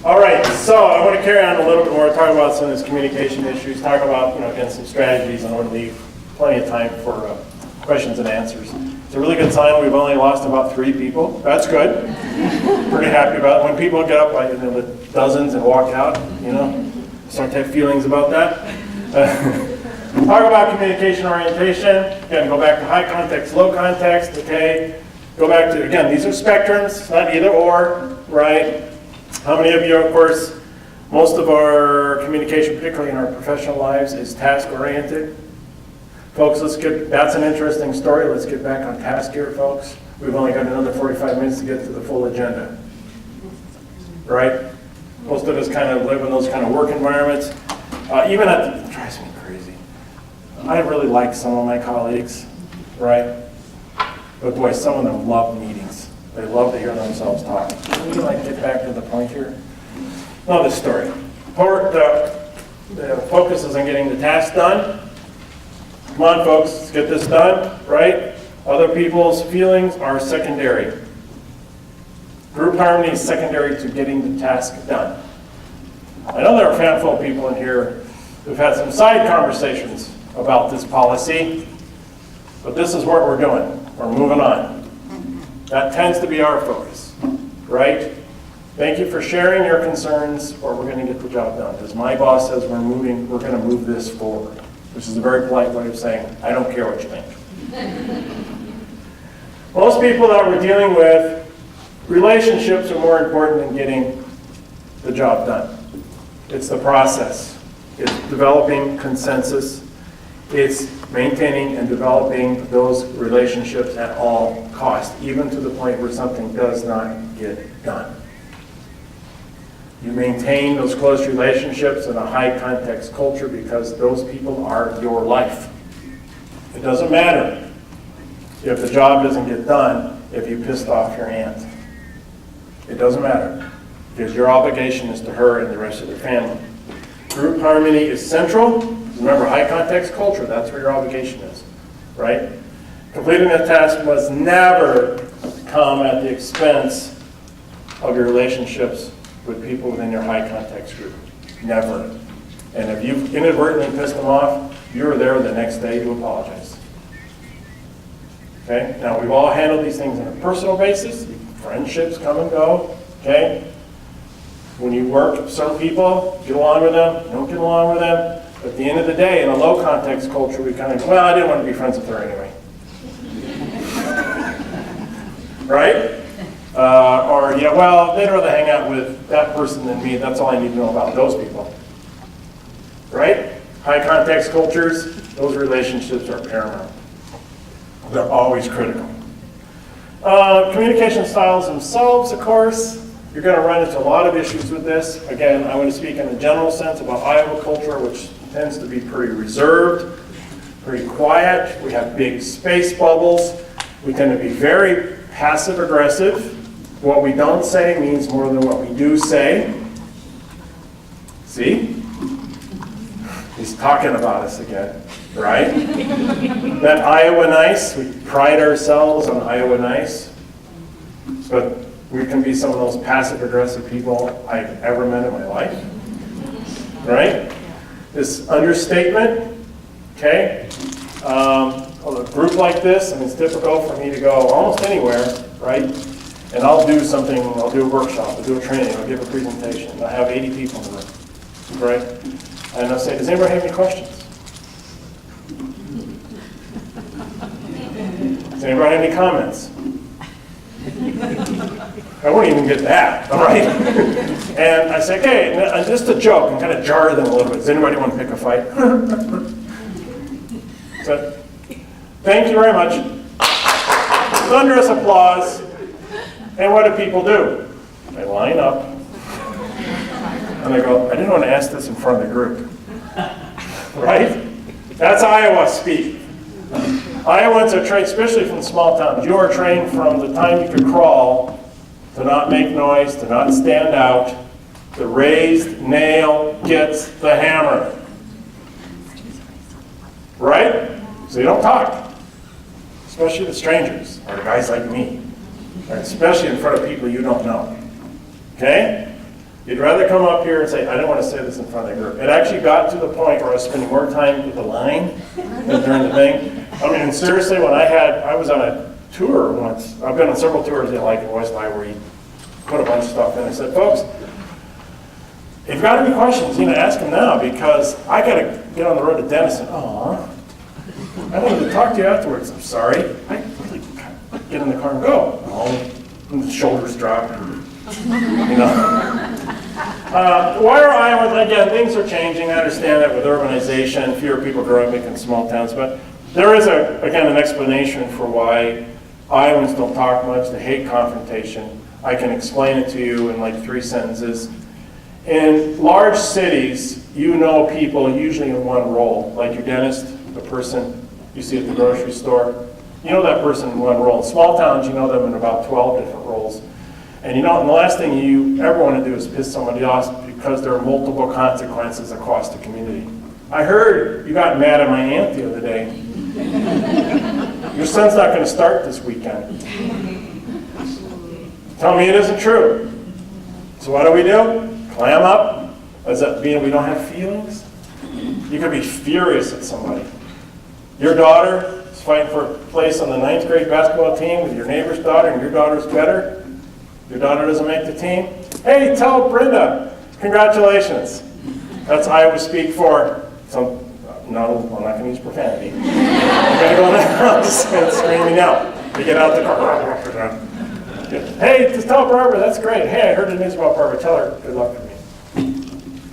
All right, so I want to carry on a little bit more, talk about some of these communication issues, talk about, again, some strategies, and I want to leave plenty of time for questions and answers. It's a really good sign. We've only lost about 3 people. That's good. Pretty happy about it. When people get up by the dozens and walk out, start to have feelings about that. Talk about communication orientation. Again, go back to high context, low context, okay? Go back to, again, these are spectrums, not either or, right? How many of you, of course, most of our communication, particularly in our professional lives, is task-oriented? Folks, that's an interesting story. Let's get back on task here, folks. We've only got another 45 minutes to get to the full agenda, right? Most of us kind of live in those kind of work environments. It drives me crazy. I really like some of my colleagues, right? But boy, some of them love meetings. They love to hear themselves talk. Can we get back to the point here? Now this story. The focus is on getting the task done. Come on, folks, let's get this done, right? Other people's feelings are secondary. Group harmony is secondary to getting the task done. I know there are a handful of people in here who've had some side conversations about this policy, but this is what we're doing. We're moving on. That tends to be our focus, right? Thank you for sharing your concerns, or we're going to get the job done. As my boss says, we're going to move this forward, which is a very polite way of saying, I don't care what you think. Most people that we're dealing with, relationships are more important than getting the job done. It's the process. It's developing consensus. It's maintaining and developing those relationships at all costs, even to the point where something does not get done. You maintain those close relationships in a high context culture because those people are your life. It doesn't matter if the job doesn't get done if you pissed off your aunt. It doesn't matter because your obligation is to her and the rest of the family. Group harmony is central. Remember, high context culture, that's where your obligation is, right? Completing a task must never come at the expense of your relationships with people within your high context group. Never. And if you've inadvertently pissed them off, you're there the next day to apologize. Okay? Now, we've all handled these things on a personal basis. Friendships come and go, okay? When you work, some people, get along with them, you don't get along with them. But at the end of the day, in a low context culture, we kind of go, well, I didn't want to be friends with her anyway. Right? They'd rather hang out with that person than me. That's all I need to know about those people. Right? High context cultures, those relationships are paramount. They're always critical. Communication styles themselves, of course. You're going to run into a lot of issues with this. Again, I want to speak in the general sense about Iowa culture, which tends to be pretty reserved, pretty quiet. We have big space bubbles. We tend to be very passive-aggressive. What we don't say means more than what we do say. See? He's talking about us again, right? That Iowa nice, we pride ourselves on Iowa nice, but we can be some of those passive-aggressive people I've ever met in my life, right? This understatement, okay? A group like this, and it's difficult for me to go almost anywhere, right? And I'll do something, I'll do a workshop, I'll do a training, I'll give a presentation. I have 80 people in the room, right? And I'll say, does anybody have any questions? Does anybody have any comments? I won't even get that, all right? And I say, okay, just a joke, and kind of jar them a little bit. Does anybody want to pick a fight? So, thank you very much. Thunderous applause. And what do people do? They line up. And they go, I didn't want to ask this in front of the group. Right? That's Iowa speak. Iowans are trained, especially from small towns, you are trained from the time you could crawl to not make noise, to not stand out. The raised nail gets the hammer. Right? So you don't talk. Especially to strangers, or guys like me. Or especially in front of people you don't know. Okay? You'd rather come up here and say, I don't want to say this in front of the group. It actually got to the point where I was spending more time with the line than during the thing. I mean, seriously, when I was on a tour once, I've been on several tours in West Iowa where you put a bunch of stuff in. I said, folks, if you've got any questions, ask them now, because I got to get on the road to Denison. Aw, I wanted to talk to you afterwards. I'm sorry. I really get in the car and go. And the shoulders drop. Why are Iowans, again, things are changing. I understand that with urbanization, fewer people growing up in small towns, but there is, again, an explanation for why Iowans don't talk much. They hate confrontation. I can explain it to you in like 3 sentences. In large cities, you know people usually in one role, like your dentist, the person you see at the grocery store. You know that person in one role. In small towns, you know them in about 12 different roles. And the last thing you ever want to do is piss somebody off, because there are multiple consequences across the community. I heard you got mad at my aunt the other day. Your son's not going to start this weekend. Tell me it isn't true. So what do? Clam up? Does that mean we don't have feelings? You could be furious at somebody. Your daughter is fighting for a place on the 9th grade basketball team with your neighbor's daughter, and your daughter's better. Your daughter doesn't make the team. Hey, tell Brenda, congratulations. That's Iowa speak for some, no, I'm not going to use profanity. I'm going to go in the house and screaming out. We get out the car. Hey, just tell Barbara, that's great. Hey, I heard the news about Barbara. Tell her good luck for me.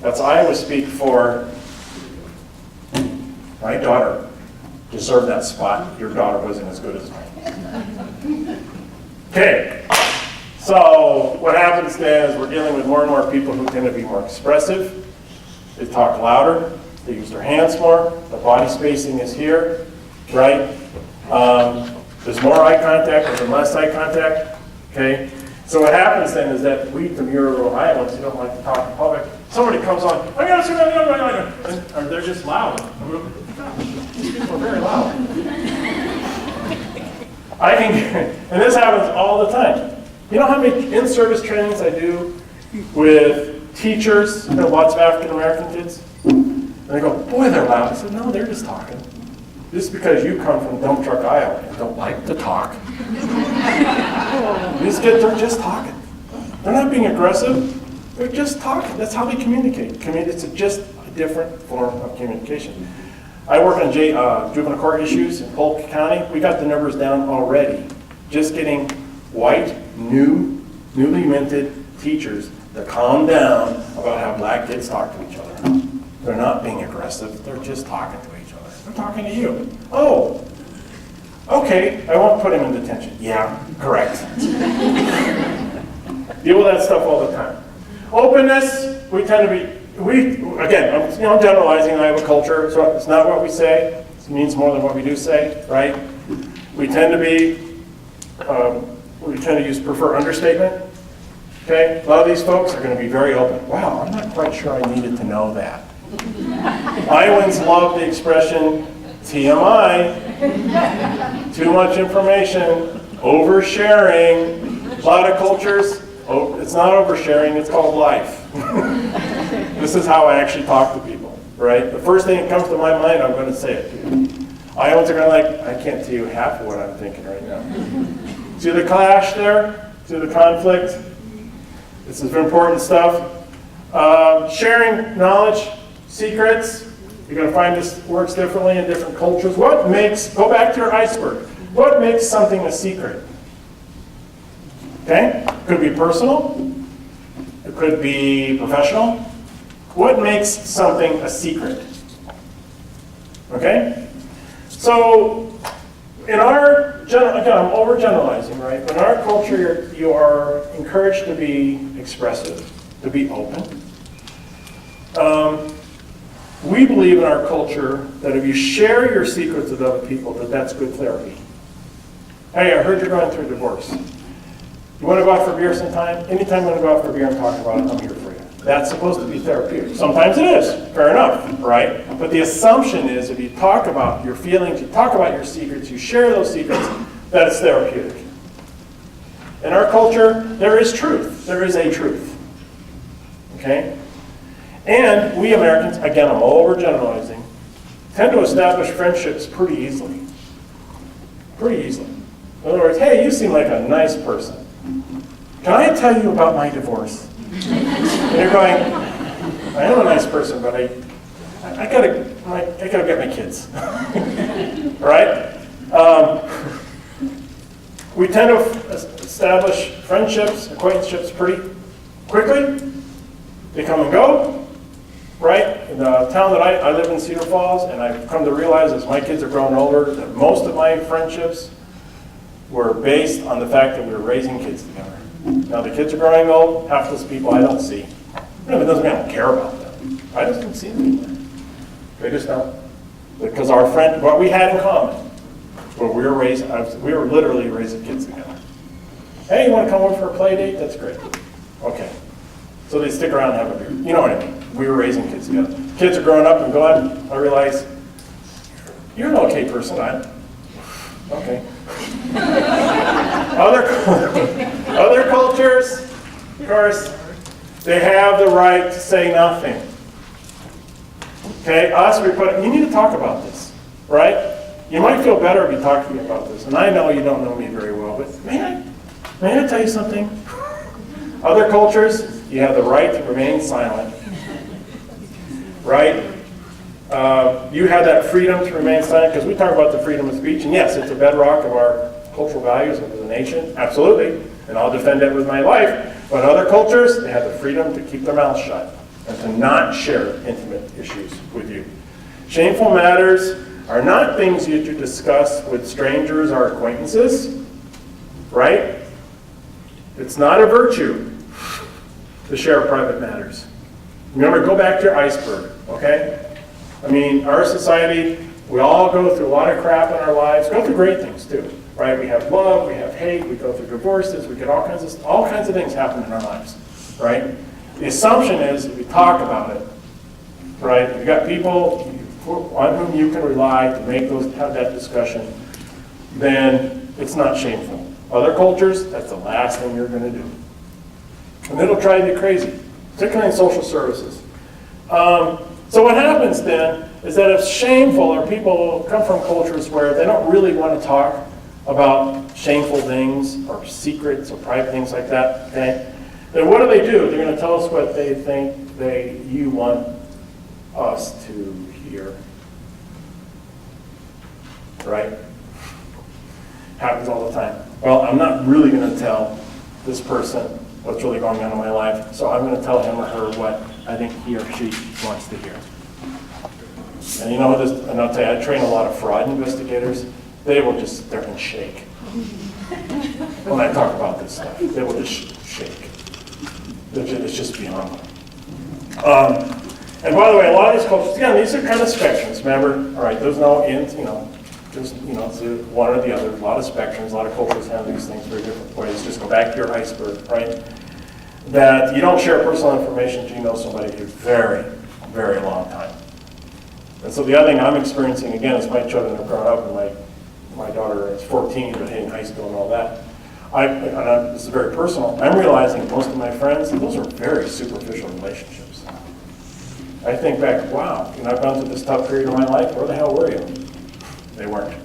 That's Iowa speak for my daughter deserved that spot. Your daughter wasn't as good as mine. Okay. So what happens then is we're dealing with more and more people who tend to be more expressive. They talk louder. They use their hands more. The body spacing is here, right? There's more eye contact, there's less eye contact, okay? So what happens then is that we, the rural Iowans, who don't like to talk in public, somebody comes on, and they're just loud. These people are very loud. And this happens all the time. You know how many in-service trainings I do with teachers, lots of African-American kids? And they go, boy, they're loud. I said, no, they're just talking. Just because you come from Dump Truck, Iowa, and don't like to talk. These kids are just talking. They're not being aggressive. They're just talking. That's how they communicate. It's just a different form of communication. I work on juvenile court issues in Polk County. We got the numbers down already. Just getting white, newly minted teachers to calm down about how black kids talk to each other. They're not being aggressive. They're just talking to each other. They're talking to you. Oh, okay, I won't put him in detention. Yeah, correct. Deal with that stuff all the time. Openness, we tend to be, again, I'm generalizing Iowa culture, so it's not what we say. It means more than what we do say, right? We tend to be, prefer understatement. Okay, a lot of these folks are going to be very open. Wow, I'm not quite sure I needed to know that. Iowans love the expression TMI, too much information, oversharing. A lot of cultures, it's not oversharing, it's called life. This is how I actually talk to people, right? The first thing that comes to my mind, I'm going to say it to you. Iowans are going to I can't tell you half of what I'm thinking right now. See the clash there? See the conflict? This is important stuff. Sharing knowledge, secrets. You're going to find this works differently in different cultures. Go back to your iceberg. What makes something a secret? Okay? Could be personal. It could be professional. What makes something a secret? Okay? So, in our, again, I'm overgeneralizing, right? But in our culture, you are encouraged to be expressive, to be open. We believe in our culture that if you share your secrets with other people, that's good therapy. Hey, I heard you're going through a divorce. You want to go out for beer sometime? Anytime you want to go out for beer and talk about it, I'm here for you. That's supposed to be therapeutic. Sometimes it is. Fair enough, right? But the assumption is if you talk about your feelings, you talk about your secrets, you share those secrets, that it's therapeutic. In our culture, there is truth. There is a truth. okay? And we Americans, again, I'm overgeneralizing, tend to establish friendships pretty easily. Pretty easily. In other words, hey, you seem like a nice person. Can I tell you about my divorce? And you're going, I am a nice person, but I gotta get my kids. Right? We tend to establish friendships, acquaintanceships pretty quickly. They come and go, right? In the town that I live in, Cedar Falls, and I've come to realize as my kids are growing older that most of my friendships were based on the fact that we were raising kids together. Now the kids are growing old, half those people I don't see. It doesn't mean I don't care about them. I just don't see them anymore. They just don't. Because our friend, what we had in common, where we were literally raising kids together. Hey, you want to come over for a play date? That's great. Okay. So they stick around and have a beer. You know what I mean? We were raising kids together. Kids are growing up and going, I realize, you're an okay person. Okay. Other cultures, of course, they have the right to say nothing. Okay, us, you need to talk about this, right? You might feel better if you talk to me about this. And I know you don't know me very well, but may I tell you something? Other cultures, you have the right to remain silent, right? You have that freedom to remain silent, because we talk about the freedom of speech, and yes, it's a bedrock of our cultural values as a nation, absolutely, and I'll defend it with my life. But other cultures, they have the freedom to keep their mouths shut and to not share intimate issues with you. Shameful matters are not things you should discuss with strangers or acquaintances, right? It's not a virtue to share private matters. Remember, go back to your iceberg, okay? I mean, our society, we all go through a lot of crap in our lives, go through great things too, right? We have love, we have hate, we go through divorces, we get all kinds of things happen in our lives, right? The assumption is that we talk about it, right? You've got people on whom you can rely to have that discussion, then it's not shameful. Other cultures, that's the last thing you're going to do. And it'll drive you crazy, particularly in social services. So what happens then is that it's shameful, or people come from cultures where they don't really want to talk about shameful things or secrets or private things like that, okay? Then what do? They're going to tell us what they think you want us to hear. Right? Happens all the time. Well, I'm not really going to tell this person what's really going on in my life, so I'm going to tell him or her what I think he or she wants to hear. And you know this, and I'll tell you, I train a lot of fraud investigators. They will just sit there and shake when I talk about this stuff. They will just shake. It's just beyond them. And by the way, a lot of these cultures, again, these are kind of spectrums, remember? All right, there's no ends, it's one or the other. A lot of spectrums, a lot of cultures handle these things very different ways. Just go back to your iceberg, right? That you don't share personal information until you know somebody a very, very long time. And so the other thing I'm experiencing, again, as my children have grown up, and my daughter is 14, but hitting high school and all that, this is very personal, I'm realizing most of my friends, those are very superficial relationships. I think back, wow, I've gone through this tough period of my life, where the hell were you? They weren't,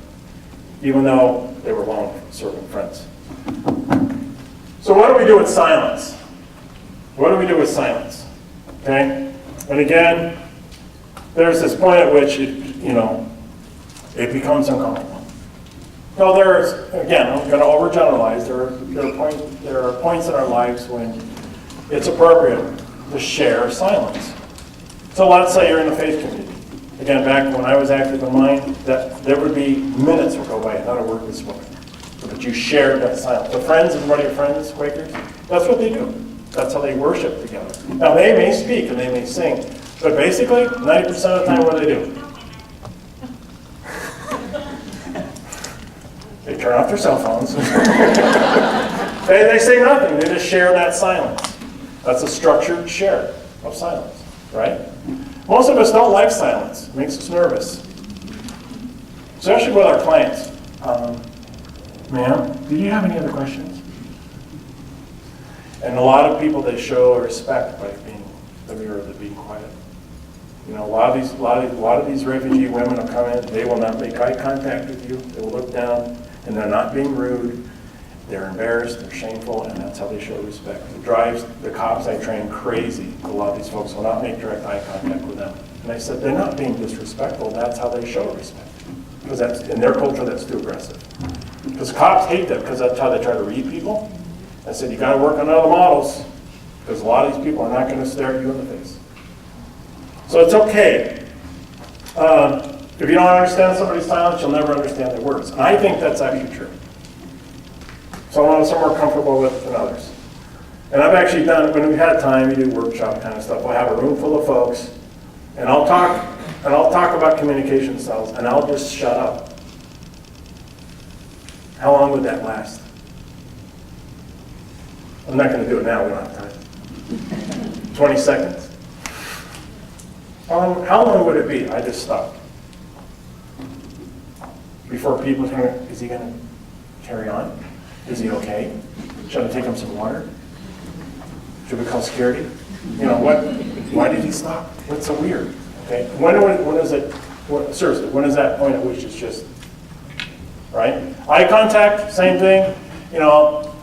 even though they were long-serving friends. So what do we do with silence? What do we do with silence? Okay? And again, there's this point at which it becomes uncomfortable. No, again, I'm going to overgeneralize. There are points in our lives when it's appropriate to share silence. So let's say you're in the faith community. Again, back when I was active in mine, that there would be minutes would go by, not a word was spoken. But you shared that silence. The friends, everybody are friends, Quakers, that's what they do. That's how they worship together. Now, they may speak and they may sing, but basically, 90% of the time, what do? They turn off their cell phones. they say nothing. They just share that silence. That's a structured share of silence, right? Most of us don't like silence. It makes us nervous, especially with our clients. Ma'am, do you have any other questions? And a lot of people, they show respect by being the mirror of being quiet. You know, a lot of these refugee women will come in, they will not make eye contact with you, they will look down, and they're not being rude, they're embarrassed, they're shameful, and that's how they show respect. It drives the cops I train crazy. A lot of these folks will not make direct eye contact with them. And I said, they're not being disrespectful, that's how they show respect. Because that's, in their culture, that's too aggressive. Because cops hate that, because that's how they try to read people. I said, you gotta work on other models, because a lot of these people are not gonna stare at you in the face. So it's okay. If you don't understand somebody's silence, you'll never understand their words. And I think that's actually true. Some of us are more comfortable with it than others. And I've actually done, when we've had time, we do workshop kind of stuff. We'll have a room full of folks, and I'll talk about communication styles, and I'll just shut up. How long would that last? I'm not going to do it now, we don't have time. 20 seconds. How long would it be? I just stop. Before people are going to, is he going to carry on? Is he okay? Should I take him some water? Should we call security? You know, why did he stop? What's so weird? Okay, when is it, seriously, when is that point at which it's just, right? Eye contact, same thing. You know,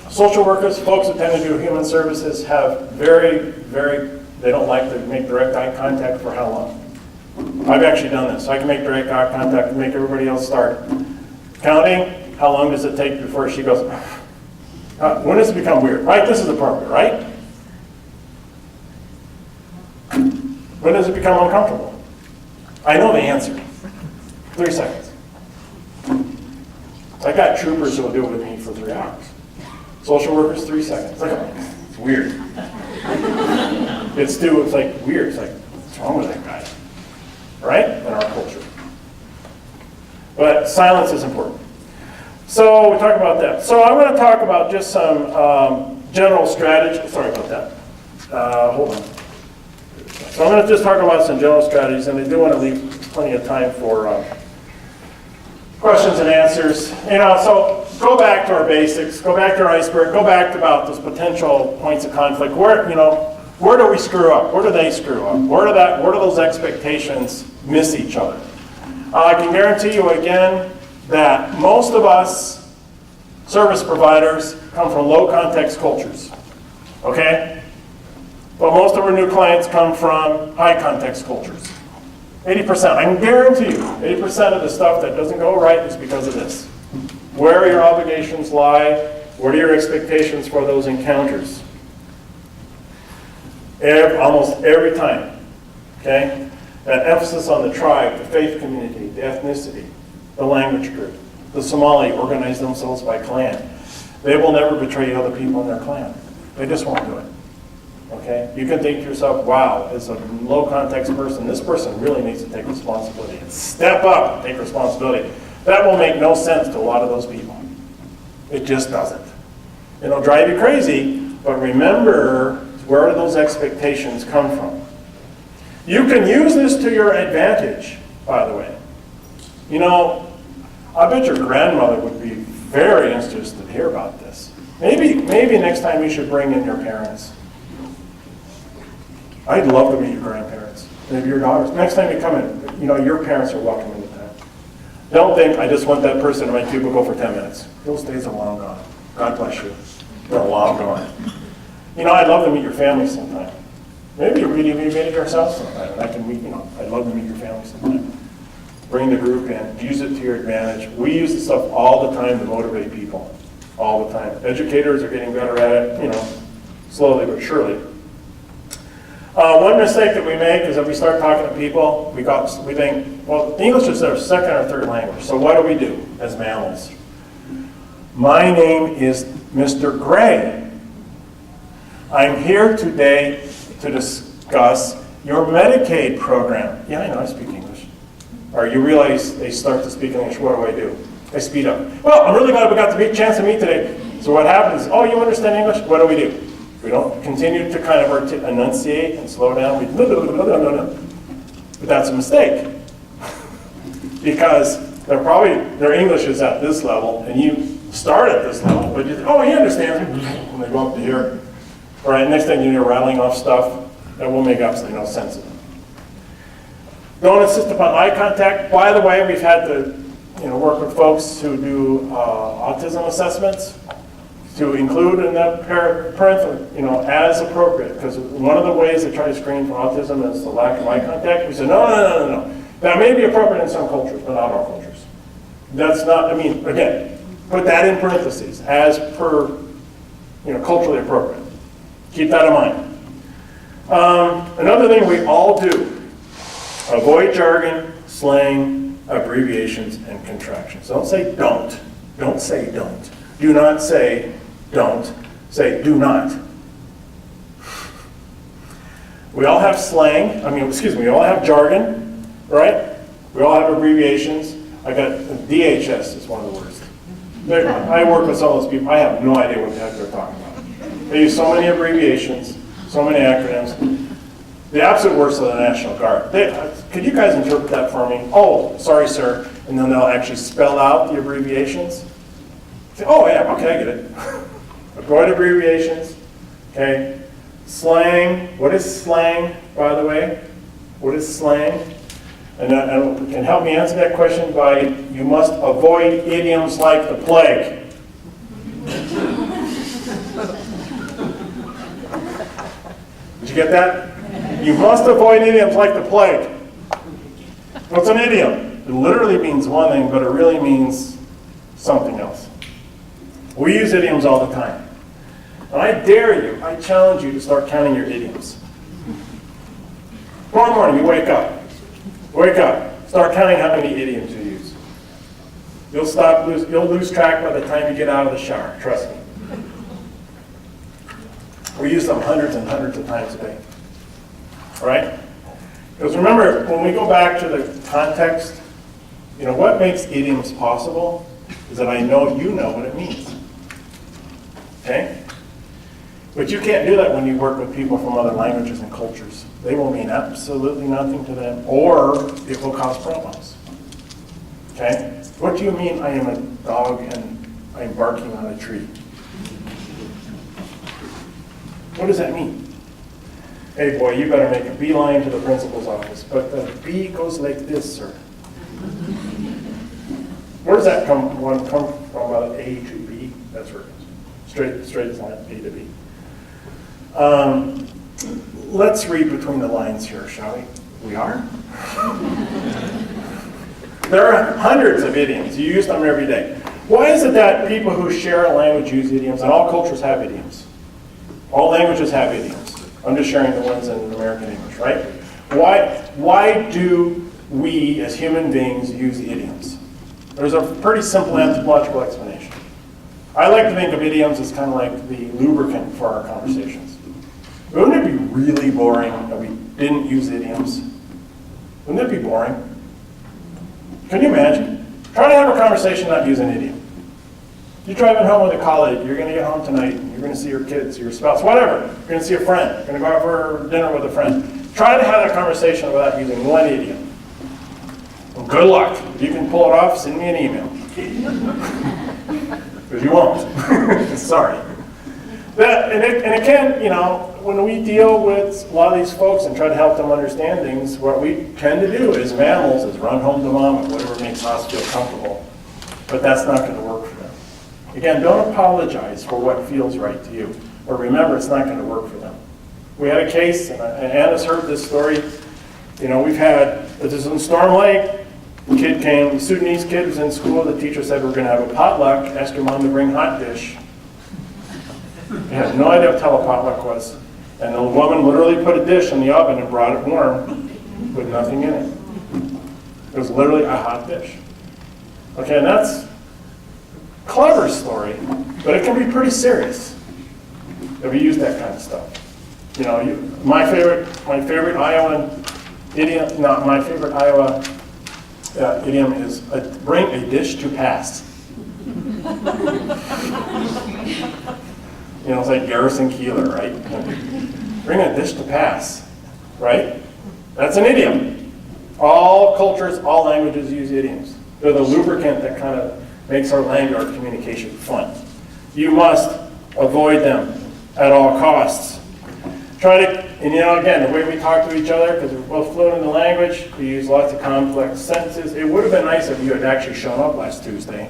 social workers, folks that tend to do human services have they don't like to make direct eye contact for how long? I've actually done this. I can make direct eye contact and make everybody else start counting. How long does it take before she goes, when does it become weird? Right, this is the part, right? When does it become uncomfortable? I know the answer. 3 seconds. I got troopers who will do it with me for 3 hours. Social workers, 3 seconds. It's weird. It's like weird. It's like, what's wrong with that guy? Right? In our culture. But silence is important. So we talk about that. So I'm going to talk about just some general strategy. Sorry about that. Hold on. So I'm going to just talk about some general strategies, and I do want to leave plenty of time for questions and answers. You know, so go back to our basics. Go back to our iceberg. Go back to about those potential points of conflict. Where do we screw up? Where do they screw up? Where do those expectations miss each other? I can guarantee you again that most of us service providers come from low context cultures, okay? But most of our new clients come from high context cultures. 80%, I can guarantee you, 80% of the stuff that doesn't go right is because of this. Where your obligations lie, what are your expectations for those encounters? Almost every time, okay? That emphasis on the tribe, the faith community, the ethnicity, the language group. The Somali organize themselves by clan. They will never betray other people in their clan. They just won't do it. Okay? You can think to yourself, wow, as a low context person, this person really needs to take responsibility and step up and take responsibility. That will make no sense to a lot of those people. It just doesn't. It'll drive you crazy, but remember, where do those expectations come from? You can use this to your advantage, by the way. You know, I bet your grandmother would be very interested to hear about this. Maybe next time you should bring in your parents. I'd love to meet your grandparents, maybe your daughters. Next time you come in, you know, your parents are welcome into town. Don't think, I just want that person in my cubicle for 10 minutes. Those days are long gone. God bless you. They're long gone. You know, I'd love to meet your family sometime. Maybe you're meeting at your house sometime, and I can meet, you know, I'd love to meet your family sometime. Bring the group in, use it to your advantage. We use this stuff all the time to motivate people, all the time. Educators are getting better at it, you know, slowly but surely. One mistake that we make is if we start talking to people, we think, well, English is their second or third language, so what do we do as mammals? My name is Mr. Gray. I'm here today to discuss your Medicaid program. Yeah, I know, I speak English. Or you realize they start to speak English, what do? I speed up. Well, I'm really glad we got the chance to meet today. So what happens, oh, you understand English? What do? We don't continue to kind of enunciate and slow down. No. But that's a mistake. Because their English is at this level, and you start at this level, but you think, oh, he understands me. And they go up to here. All right, next thing you're rattling off stuff that will make absolutely no sense of them. Don't insist upon eye contact. By the way, we've had to work with folks who do autism assessments to include in that parental, as appropriate, because one of the ways they try to screen for autism is the lack of eye contact. We said, no. That may be appropriate in some cultures, but not all cultures. That's not, again, put that in parentheses, as per, culturally appropriate. Keep that in mind. Another thing we all do, avoid jargon, slang, abbreviations, and contractions. Don't say don't. Don't say don't. Do not say don't. Say do not. We all have slang. We all have jargon, right? We all have abbreviations. I got DHS is one of the worst. I work with some of those people. I have no idea what the heck they're talking about. They use so many abbreviations, so many acronyms. The absolute worst are the National Guard. Could you guys interpret that for me? Oh, sorry, sir. And then they'll actually spell out the abbreviations. Say, oh, yeah, okay, I get it. Avoid abbreviations. Okay. Slang. What is slang, by the way? What is slang? And can help me answer that question by, you must avoid idioms like the plague. Did you get that? You must avoid idioms like the plague. What's an idiom? It literally means one thing, but it really means something else. We use idioms all the time. And I dare you, I challenge you to start counting your idioms. Tomorrow morning, you wake up. Wake up. Start counting how many idioms you use. You'll lose track by the time you get out of the shower, trust me. We use them hundreds and hundreds of times a day. All right? Because remember, when we go back to the context, what makes idioms possible is that I know you know what it means. Okay? But you can't do that when you work with people from other languages and cultures. They will mean absolutely nothing to them, or it will cause problems. Okay? What do you mean I am a dog and I'm barking on a tree? What does that mean? Hey boy, you better make a beeline to the principal's office. But the bee goes like this, sir. Where does that come from? About A to B? That's where it is. Straight as line, A to B. Let's read between the lines here, shall we? We are? There are hundreds of idioms. You use them every day. Why is it that people who share a language use idioms, and all cultures have idioms? All languages have idioms. I'm just sharing the ones in American English, right? Why do we, as human beings, use idioms? There's a pretty simple anthropological explanation. I like to think of idioms as kind of like the lubricant for our conversations. Wouldn't it be really boring if we didn't use idioms? Wouldn't it be boring? Can you imagine? Try to have a conversation not using an idiom. You're driving home with a colleague, you're going to get home tonight, you're going to see your kids, your spouse, whatever. You're going to see a friend, you're going to go out for dinner with a friend. Try to have that conversation without using one idiom. Well, good luck. If you can pull it off, send me an email. Because you won't. Sorry. And it can, when we deal with a lot of these folks and try to help them understand things, what we tend to do as mammals is run home to mom with whatever makes us feel comfortable. But that's not going to work for them. Again, don't apologize for what feels right to you. But remember, it's not going to work for them. We had a case, and Anna's heard this story. This is in Storm Lake. The kid came, the Sudanese kid was in school. The teacher said, we're going to have a potluck. Ask your mom to bring hot dish. He had no idea what the hell a potluck was. And the woman literally put a dish in the oven and brought it warm with nothing in it. It was literally a hot dish. Okay, and that's a clever story, but it can be pretty serious if you use that kind of stuff. My favorite Iowa idiom, not my favorite Iowa idiom is bring a dish to pass. It's like Garrison Keillor, right? Bring a dish to pass, right? That's an idiom. All cultures, all languages use idioms. They're the lubricant that kind of makes our language, our communication fun. You must avoid them at all costs. Try to, and again, the way we talk to each other, because we're both fluent in the language, we use lots of complex sentences. It would have been nice if you had actually shown up last Tuesday,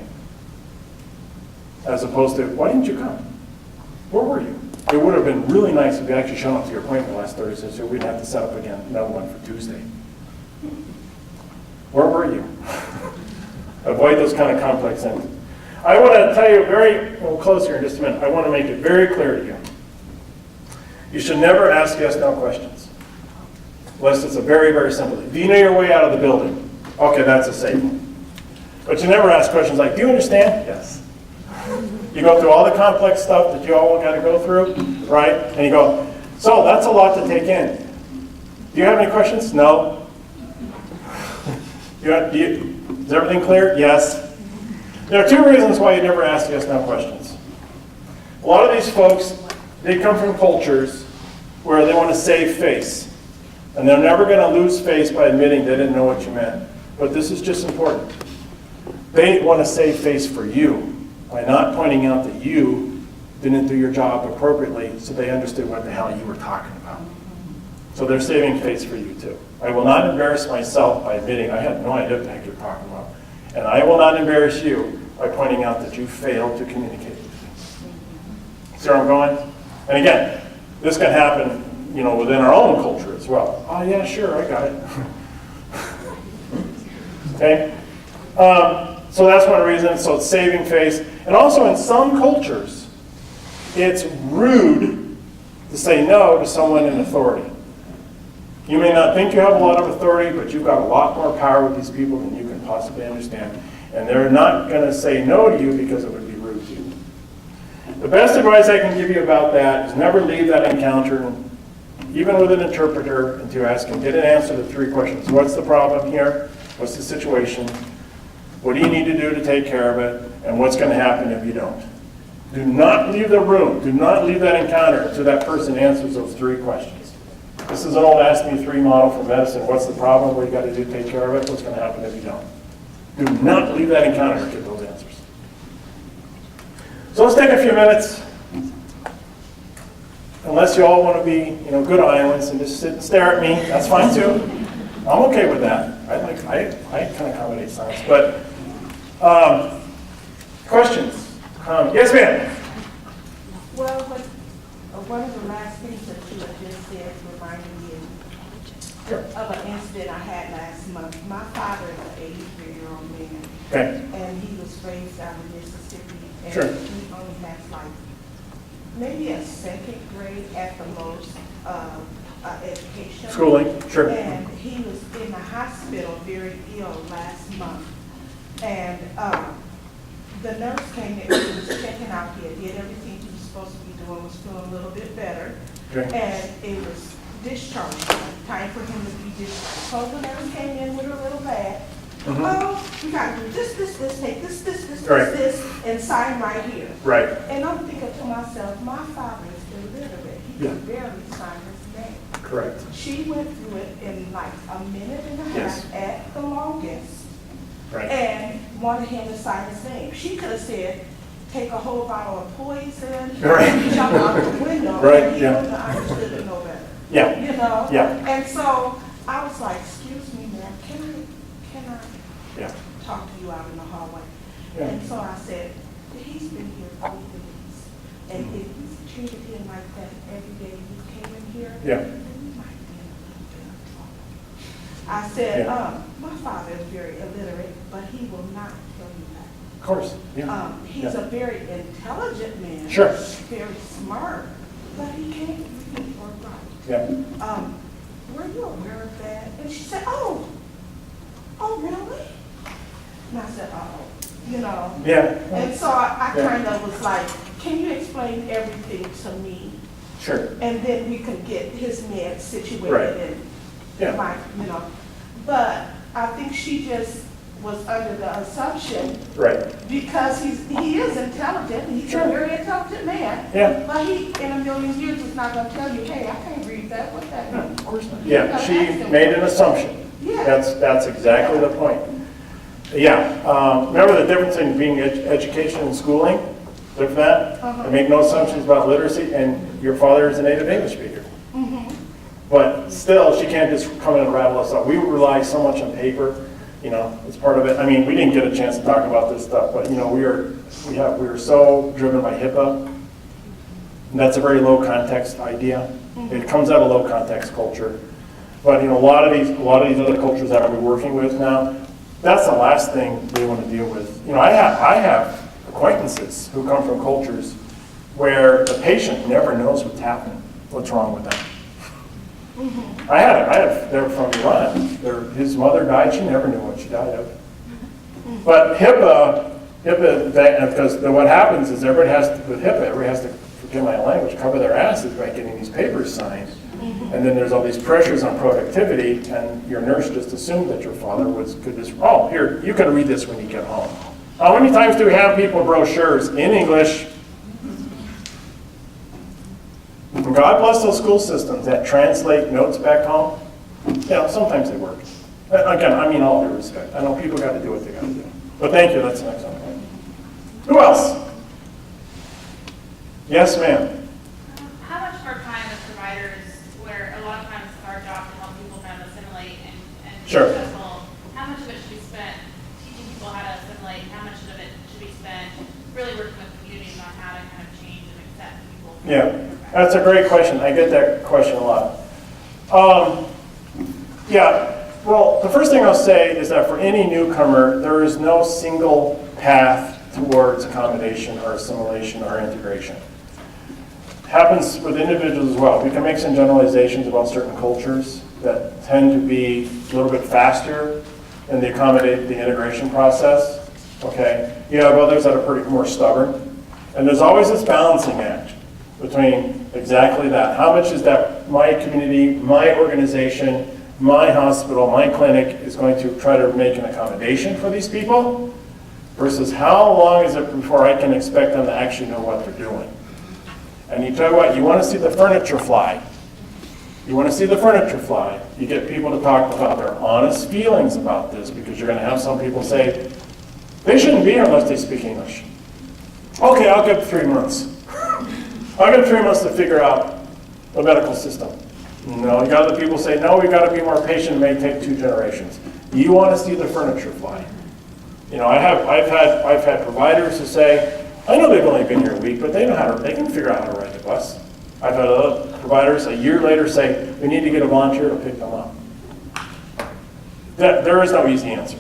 as opposed to, why didn't you come? Where were you? It would have been really nice if you actually shown up to your appointment last Thursday, so we'd have to set up again another one for Tuesday. Where were you? Avoid those kind of complex sentences. I want to tell you we'll close here in just a minute. I want to make it very clear to you. You should never ask yes, no questions. Unless it's a very, very simple thing. Do you know your way out of the building? Okay, that's a safe one. But you never ask questions like, do you understand? Yes. You go through all the complex stuff that you all got to go through, right? And you go, so that's a lot to take in. Do you have any questions? No. Is everything clear? Yes. There are two reasons why you never ask yes, no questions. A lot of these folks, they come from cultures where they want to save face. And they're never going to lose face by admitting they didn't know what you meant. But this is just important. They want to save face for you by not pointing out that you didn't do your job appropriately so they understood what the hell you were talking about. So they're saving face for you too. I will not embarrass myself by admitting I had no idea what the heck you're talking about. And I will not embarrass you by pointing out that you failed to communicate with me. See where I'm going? And again, this can happen, within our own culture as well. Oh yeah, sure, I got it. Okay? So that's one reason. So it's saving face. And also in some cultures, it's rude to say no to someone in authority. You may not think you have a lot of authority, but you've got a lot more power with these people than you can possibly understand. And they're not going to say no to you because it would be rude to you. The best advice I can give you about that is never leave that encounter, even with an interpreter, until you ask him, get an answer to 3 questions. What's the problem here? What's the situation? What do you need to do to take care of it? And what's going to happen if you don't? Do not leave the room. Do not leave that encounter until that person answers those 3 questions. This is an old Ask Me 3 model for medicine. What's the problem? What do you got to do to take care of it? What's going to happen if you don't? Do not leave that encounter to get those answers. So let's take a few minutes. Unless you all want to be, good Iowans and just sit and stare at me, that's fine too. I'm okay with that. I kind of accommodate science. But questions? Yes, ma'am. Well, one of the last things that you had just said reminded me of an incident I had last month. My father is an 83-year-old man, Okay. and he was raised out in Mississippi, and Sure. he only has maybe a 2nd grade at the most education. Schooling, sure. And he was in the hospital very ill last month, and the nurse came in, he was checking out, he did everything he was supposed to be doing, was feeling a little bit better, Okay. and it was discharge time for him to be discharged. So the nurse came in with a little bag. Mhm. Oh, we got to do this, take this, Right. this, and sign right here. Right. And I'm thinking to myself, my father is illiterate. He can Yeah. barely sign his name. Correct. She went through it in like a minute and a half Yes. at the longest, Right. and wanted him to sign his name. She could have said, take a whole bottle of poison, Right. and jump out the window, Right, and he yeah. wouldn't have understood it no better. Yeah. You know? Yeah. And so I was like, excuse me, ma'am, can I Yeah. talk to you out in the hallway? Yeah. And so I said, he's been here 4 days, and if you treated him like that every day you came in here, Yeah. then you might be in a little bit of trouble. I said, Yeah. my father is very illiterate, but he will not tell you that. Of course. Yeah. He's Yeah. a very intelligent man. Sure. Very smart, but he can't read or write. Yeah. Were you aware of that? And she said, oh, really? And I said, Yeah. And so I Yeah. kind of was like, can you explain everything to me? Sure. And then we could get his meds situated Right. and Yeah. But I think she just was under the assumption, Right. because he is intelligent, he's Sure. a very intelligent man. Yeah. But he, in a million years, is not gonna tell you, hey, I can't read that, what that means? Of course not. Yeah, she made an assumption. Yeah. That's exactly the point. Yeah. Remember the difference in being education and schooling? Live for that? And make no assumptions about literacy, and your father is a native English speaker. But still, she can't just come in and rattle us up. We rely so much on paper, it's part of it. I mean, we didn't get a chance to talk about this stuff, but we are so driven by HIPAA. And that's a very low context idea. It comes out of low context culture. But a lot of these other cultures that we're working with now, that's the last thing they want to deal with. I have acquaintances who come from cultures where the patient never knows what's wrong with them. They're from Iran. His mother died, she never knew what she died of. But HIPAA, because what happens is everybody has to, forgive my language, cover their asses by getting these papers signed. And then there's all these pressures on productivity, and your nurse just assumed that your father could just, oh, here, you can read this when you get home. How many times do we have people brochures in English? And God bless those school systems that translate notes back home. Sometimes they work. Again, I mean all due respect. I know people got to do what they got to do. But thank you, that's an excellent point. Who else? Yes, ma'am. How much of our time as providers, where a lot of times it's our job to help people kind of assimilate and be Sure. successful, how much of it should be spent teaching people how to assimilate? How much of it should be spent really working with communities on how to kind of change and accept people? Yeah, that's a great question. I get that question a lot. Well, the first thing I'll say is that for any newcomer, there is no single path towards accommodation or assimilation or integration. Happens with individuals as well. We can make some generalizations about certain cultures that tend to be a little bit faster in the integration process. Okay, you have others that are pretty more stubborn, and there's always this balancing act between exactly that. How much is that my community, my organization, my hospital, my clinic is going to try to make an accommodation for these people, versus how long is it before I can expect them to actually know what they're doing? And you tell you what, you want to see the furniture fly. You want to see the furniture fly. You get people to talk about their honest feelings about this, because you're going to have some people say, they shouldn't be here unless they speak English. Okay, I'll give 3 months. I'll give 3 months to figure out the medical system. No, you got other people say, no, we got to be more patient, it may take 2 generations. You want to see the furniture fly. I've had providers who say, I know they've only been here a week, but they can figure out how to ride the bus. I've had other providers a year later say, we need to get a volunteer to pick them up. There is no easy answer.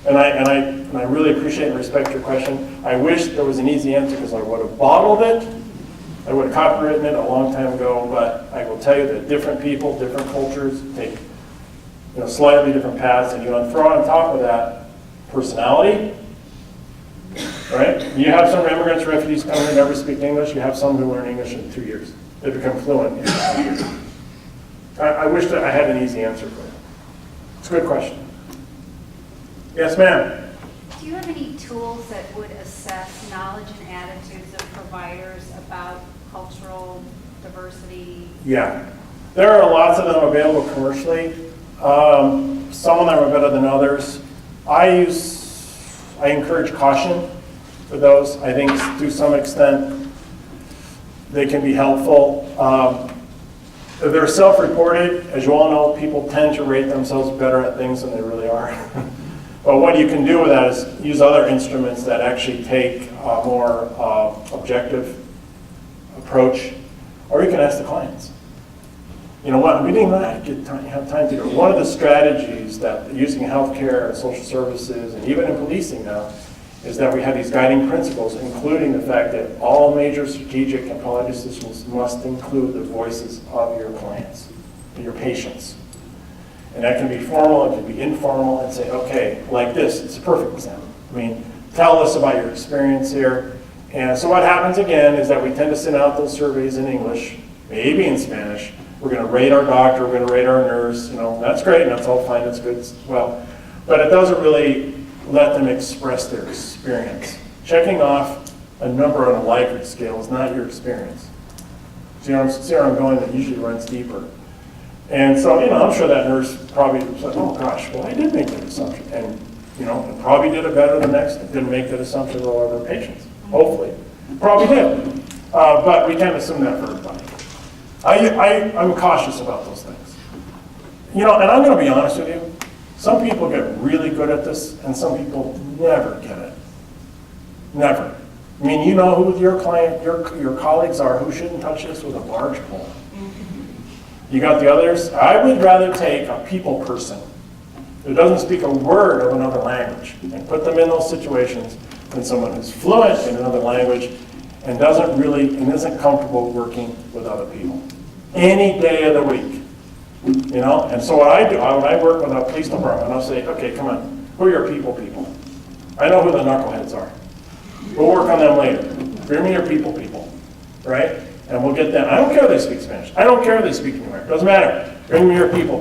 And I really appreciate and respect your question. I wish there was an easy answer, because I would have bottled it. I would have copywritten it a long time ago, but I will tell you that different people, different cultures take slightly different paths, and you want to throw on top of that personality, right? You have some immigrants, refugees come in, never speak English. You have some who learn English in 2 years. They become fluent in 2 years. I wish that I had an easy answer for you. It's a good question. Yes, ma'am. Do you have any tools that would assess knowledge and attitudes of providers about cultural diversity? Yeah. There are lots of them available commercially. Some of them are better than others. I encourage caution for those. I think to some extent they can be helpful. They're self-reported. As you all know, people tend to rate themselves better at things than they really are. But what you can do with that is use other instruments that actually take a more objective approach, or you can ask the clients. We didn't have time to do it. One of the strategies that using healthcare and social services and even in policing now is that we have these guiding principles, including the fact that all major strategic and policy decisions must include the voices of your clients, your patients. And that can be formal, it can be informal, and say, okay, like this, it's a perfect example. Tell us about your experience here. And so what happens again is that we tend to send out those surveys in English, maybe in Spanish. We're going to rate our doctor, we're going to rate our nurse. That's great, and that's all fine, that's good as well. But it doesn't really let them express their experience. Checking off a number on a Likert scale is not your experience. See where I'm going? That usually runs deeper. And so, I'm sure that nurse probably said, oh gosh, well, I did make that assumption. And, and probably did it better than next, didn't make that assumption with all of her patients, hopefully. Probably did. But we can't assume that for everybody. I'm cautious about those things. You know, and I'm going to be honest with you. Some people get really good at this, and some people never get it. Never. I mean, you know who your client, your colleagues are who shouldn't touch this with a barge pole. You got the others. I would rather take a people person who doesn't speak a word of another language and put them in those situations than someone who's fluent in another language and doesn't really and isn't comfortable working with other people. Any day of the week. You know? And so what I do, when I work with a police department, I'll say, okay, come on, who are your people? I know who the knuckleheads are. We'll work on them later. Bring me your people, right? And we'll get them. I don't care if they speak Spanish. I don't care if they speak Numeric. Doesn't matter. Bring me your people.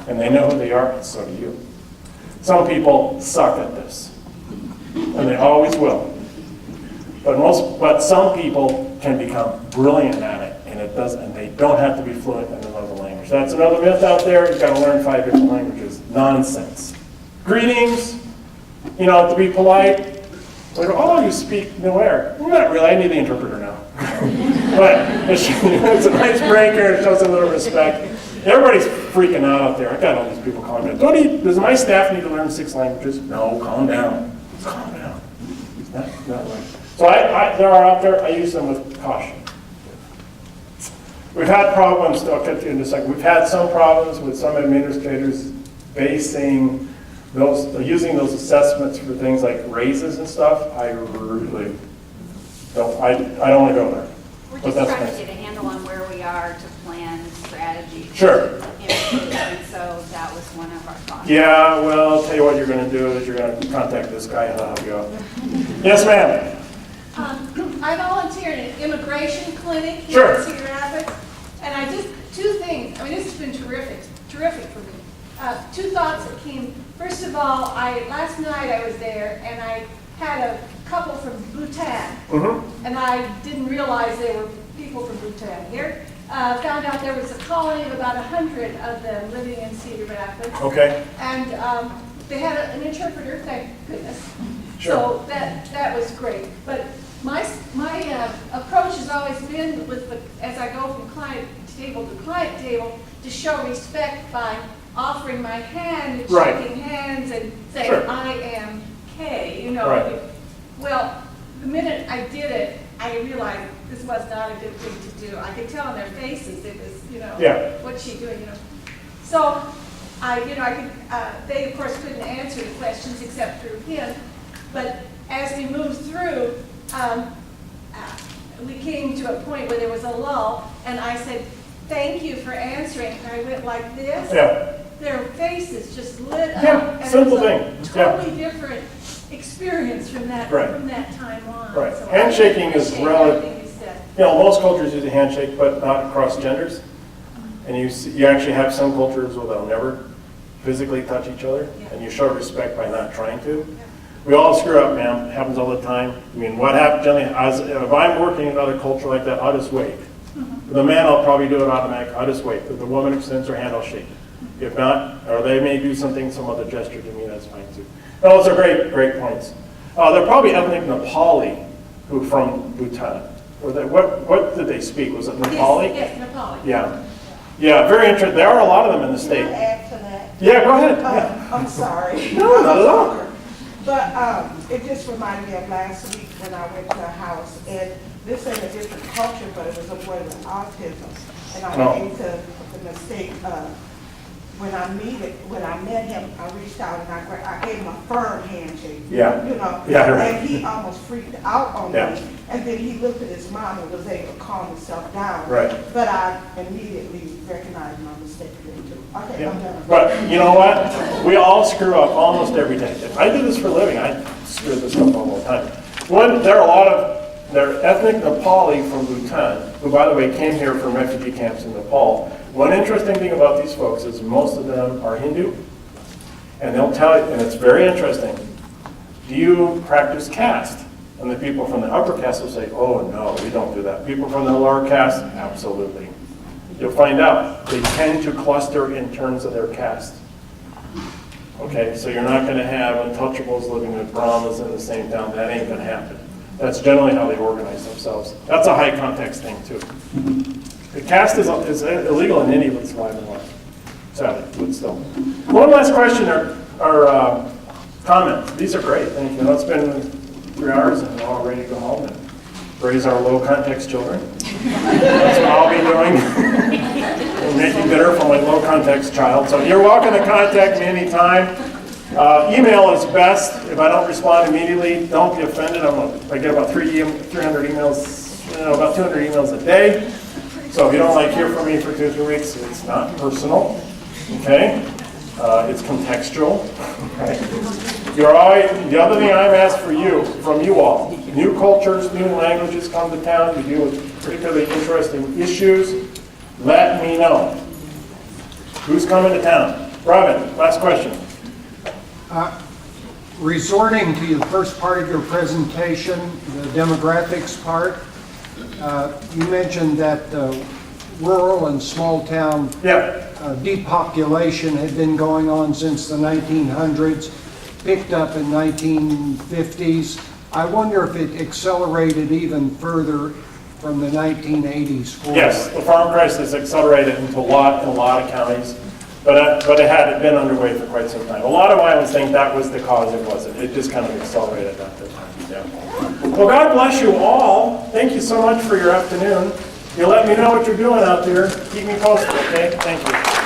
And they know who they are, and so do you. Some people suck at this, and they always will. But some people can become brilliant at it, and they don't have to be fluent in another language. That's another myth out there. You've got to learn 5 different languages. Nonsense. Greetings. You know, to be polite. We go, oh, you speak Numeric. Not really. I need the interpreter now. But it's a nice breaker. It shows a little respect. Everybody's freaking out there. I got all these people calling me. Does my staff need to learn 6 languages? No, calm down. Calm down. Not right. So there are out there. I use them with caution. We've had problems. I'll get to you in a second. We've had some problems with some administrators basing using those assessments for things like raises and stuff. I really don't. I don't want to go there. We're But just that's trying nice. to get a handle on where we are to plan strategy. Sure. And so that was one of our thoughts. Yeah, well, I'll tell you what you're going to do is you're going to contact this guy and I'll help you out. Yes, ma'am. I volunteer in an immigration clinic Sure. here in Cedar Rapids, and I just, 2 things, I mean, this has been terrific for me. 2 thoughts that came. First of all, last night I was there, and I had a couple from Bhutan, Mm-hmm. and I didn't realize they were people from Bhutan here. Found out there was a colony of about 100 of them living in Cedar Rapids. Okay. And they had an interpreter, thank goodness. Sure. So that was great. But my approach has always been as I go from client table to client table, to show respect by offering my hand and Right. shaking hands and saying, Sure. I am Kay, you know. Right. Well, the minute I did it, I realized this was not a good thing to do. I could tell on their faces it was, Yeah. what's she doing, So they of course couldn't answer the questions except through him. But as we moved through, we came to a point where there was a lull, and I said, "Thank you for answering." And I went like this. Yeah. Their faces just lit up. Yeah, and simple it was thing. a Yeah. totally different experience from that Right. time on. Right. So I Handshaking is appreciate relative. everything you said. You know, most cultures use a handshake, but not across genders. And you actually have some cultures where they'll never physically touch each other, and you show respect by not trying to. We all screw up, ma'am. It happens all the time. I mean, what happens generally, if I'm working in another culture like that, I'll just wait. With a man, I'll probably do it automatic. I'll just wait. If the woman extends her hand, I'll shake it. If not, or they may do something, some other gesture to me, that's fine too. No, those are great points. They're probably ethnic Nepali who from Bhutan. What did they speak? Was it Nepali? Yes, Nepali. Yeah. Yeah, very interesting. There are a lot of them in the state. Can I add to that? Yeah, go ahead. Yeah. I'm sorry. No, not at all. But it just reminded me of last week when I went to a house, and this ain't a different culture, but it was a boy with autism. And I Oh. made the mistake, when I met him, I reached out and I gave him a firm handshake. Yeah. You know? Yeah, right. And he almost freaked out on Yeah. me. And then he looked at his mom and was able to calm himself down. Right. But I immediately recognized my mistake then too. Okay, Yeah. I'm done. But you know what? We all screw up almost every day. If I do this for a living, I screw this up all the time. There are a lot of they're ethnic Nepali from Bhutan, who, by the way, came here from refugee camps in Nepal. One interesting thing about these folks is most of them are Hindu, and they'll tell you, and it's very interesting, do you practice caste? And the people from the upper caste will say, oh, no, we don't do that. People from the lower caste, absolutely. You'll find out they tend to cluster in terms of their caste. Okay, so you're not going to have untouchables living with Brahmas in the same town. That ain't going to happen. That's generally how they organize themselves. That's a high context thing too. The cast is illegal in any of its live and life, sadly, but still. One last question or comment. These are great, thank you. It's been 3 hours and we're all ready to go home and raise our low context children. That's what I'll be doing. And making dinner for my low context child. So you're welcome to contact me anytime. Email is best. If I don't respond immediately, don't be offended. I get about 300 emails, about 200 emails a day. So if you don't hear from me for 2 or 3 weeks, it's not personal, okay? It's contextual, okay? The other thing I'm asked from you all, new cultures, new languages come to town. You deal with particularly interesting issues. Let me know. Who's coming to town? Robin, last question. Resorting to the first part of your presentation, the demographics part, you mentioned that rural and small town depopulation had been going on since the 1900s, picked up in 1950s. I wonder if it accelerated even further from the 1980s forward. Yes, the farm crisis accelerated into a lot of counties, but it had been underway for quite some time. A lot of Iowans think that was the cause. It wasn't. It just kind of accelerated at the time. Yeah. Well, God bless you all. Thank you so much for your afternoon. You let me know what you're doing out there. Keep me posted, okay? Thank you.